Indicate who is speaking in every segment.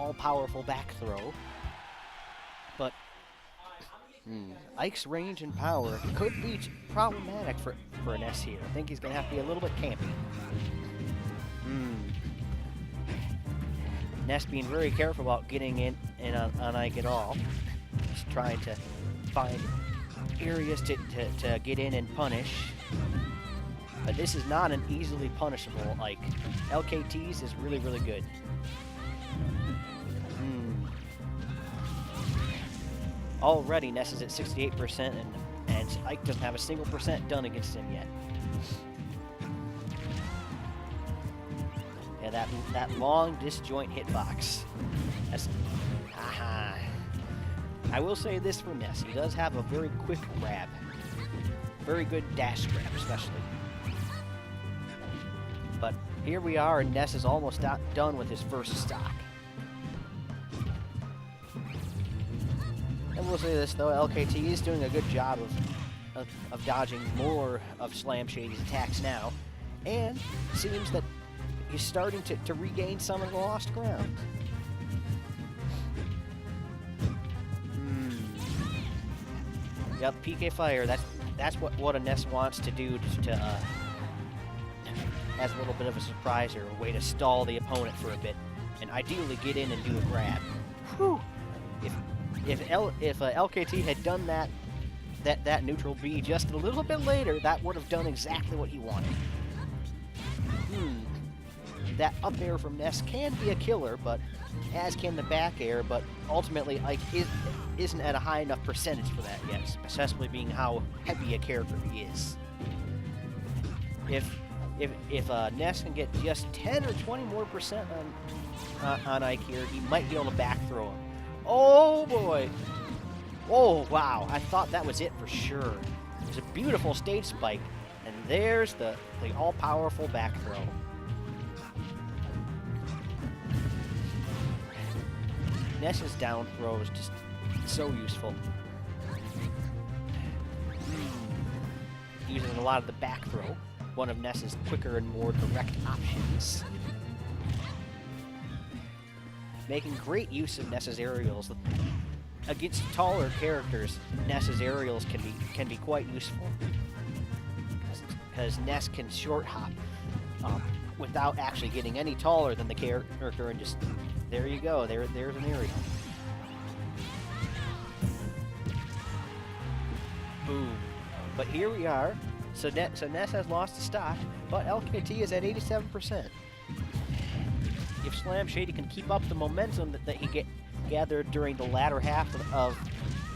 Speaker 1: all-powerful back throw. But Ike's range and power could be problematic for Ness here. I think he's going to have to be a little bit campy. Ness being very careful about getting in on Ike at all. Just trying to find areas to get in and punish. But this is not an easily punishable Ike. LKT's is really, really good. Already Ness is at 68%, and Ike doesn't have a single percent done against him yet. Yeah, that long disjoint hitbox. That's, I will say this for Ness. He does have a very quick grab. Very good dash grab, especially. But here we are, and Ness is almost done with his first stock. And we'll say this, though, LKT is doing a good job of dodging more of SlamShady's attacks now. And it seems that he's starting to regain some of the lost ground. Yep, PK Fire, that's what a Ness wants to do as a little bit of a surprise or a way to stall the opponent for a bit, and ideally get in and do a grab. Whew. If LKT had done that neutral B just a little bit later, that would have done exactly what he wanted. That up air from Ness can be a killer, but as can the back air, but ultimately Ike isn't at a high enough percentage for that yet, especially being how heavy a character he is. If Ness can get just 10 or 20 more percent on Ike here, he might be able to back throw him. Oh boy! Oh wow! I thought that was it for sure. It was a beautiful stage spike, and there's the all-powerful back throw. Ness's down throw is just so useful. Using a lot of the back throw, one of Ness's quicker and more direct options. Making great use of Ness's aerials. Against taller characters, Ness's aerials can be quite useful. Because Ness can short hop without actually getting any taller than the character, and just, there you go, there's an aerial. Boom. But here we are. So Ness has lost a stock, but LKT is at 87%. If SlamShady can keep up the momentum that he gathered during the latter half of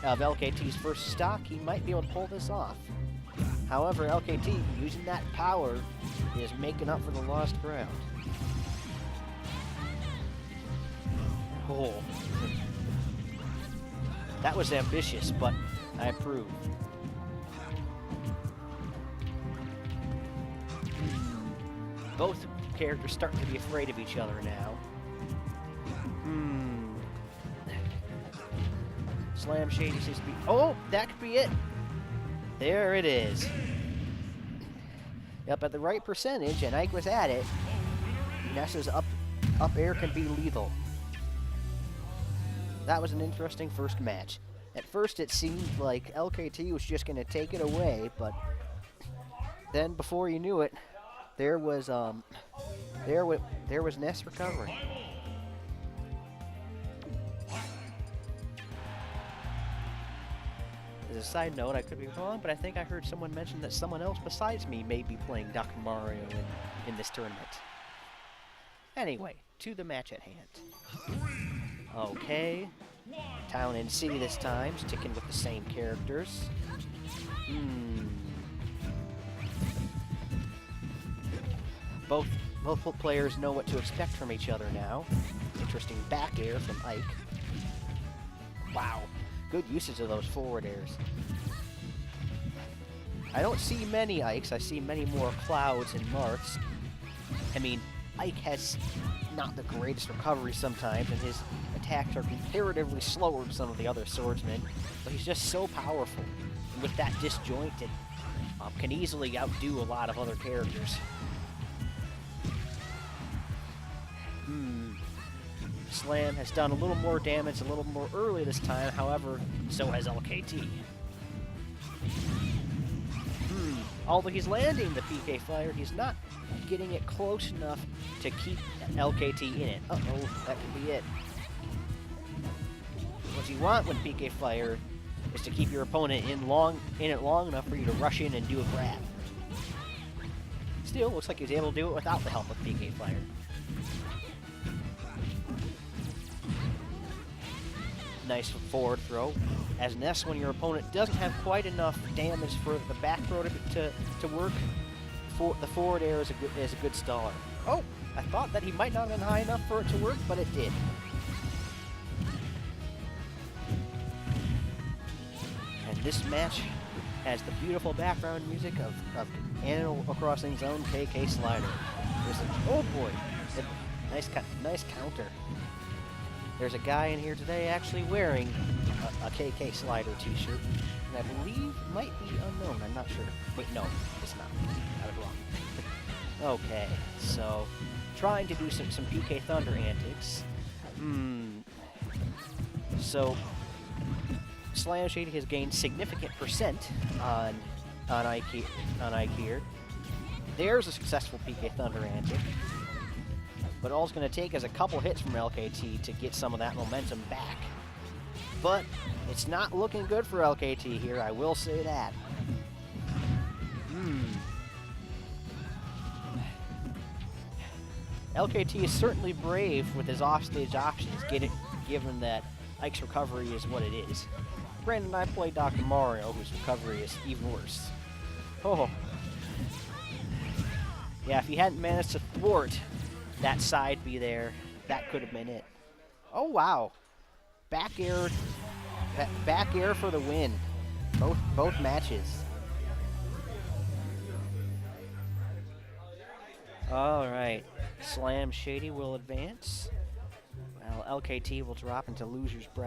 Speaker 1: LKT's first stock, he might be able to pull this off. However, LKT, using that power, is making up for the lost ground. Oh. That was ambitious, but I approve. Both characters starting to be afraid of each other now. SlamShady seems to be... Oh, that could be it. There it is. Yep, at the right percentage, and Ike was at it. Ness's up air can be lethal. That was an interesting first match. At first, it seemed like LKT was just going to take it away, but then before you knew it, there was Ness recovering. As a side note, I could be wrong, but I think I heard someone mention that someone else besides me may be playing Dr. Mario in this tournament. Anyway, to the match at hand. Okay. Town and City this time, sticking with the same characters. Both players know what to expect from each other now. Interesting back air from Ike. Wow. Good usage of those forward airs. I don't see many Ikes. I see many more Clouds and Marths. I mean, Ike has not the greatest recovery sometimes, and his attacks are comparatively slower than some of the other swordsmen, but he's just so powerful. And with that disjoint, it can easily outdo a lot of other characters. Slam has done a little more damage a little more early this time, however, so has LKT. Although he's landing the PK Fire, he's not getting it close enough to keep LKT in it. Uh-oh, that could be it. What you want with PK Fire is to keep your opponent in it long enough for you to rush in and do a grab. Still, looks like he's able to do it without the help of PK Fire. Nice forward throw. As Ness, when your opponent doesn't have quite enough damage for the back throw to work, the forward air is a good staller. Oh, I thought that he might not have been high enough for it to work, but it did. And this match has the beautiful background music of Animal Crossing's own KK Slider. Oh boy, nice counter. There's a guy in here today actually wearing a KK Slider t-shirt, and I believe might be unknown. I'm not sure. Wait, no, it's not. I was wrong. Okay, so trying to do some PK Thunder antics. So SlamShady has gained significant percent on Ikea. There's a successful PK Thunder antic. But all it's going to take is a couple hits from LKT to get some of that momentum back. But it's not looking good for LKT here, I will say that. LKT is certainly brave with his offstage options, given that Ike's recovery is what it is. Brandon and I played Dr. Mario, whose recovery is even worse. Oh. Yeah, if he hadn't managed to thwart that side B there, that could have been it. Oh wow, back air for the win. Both matches. All right, SlamShady will advance, while LKT will drop into loser's bracket.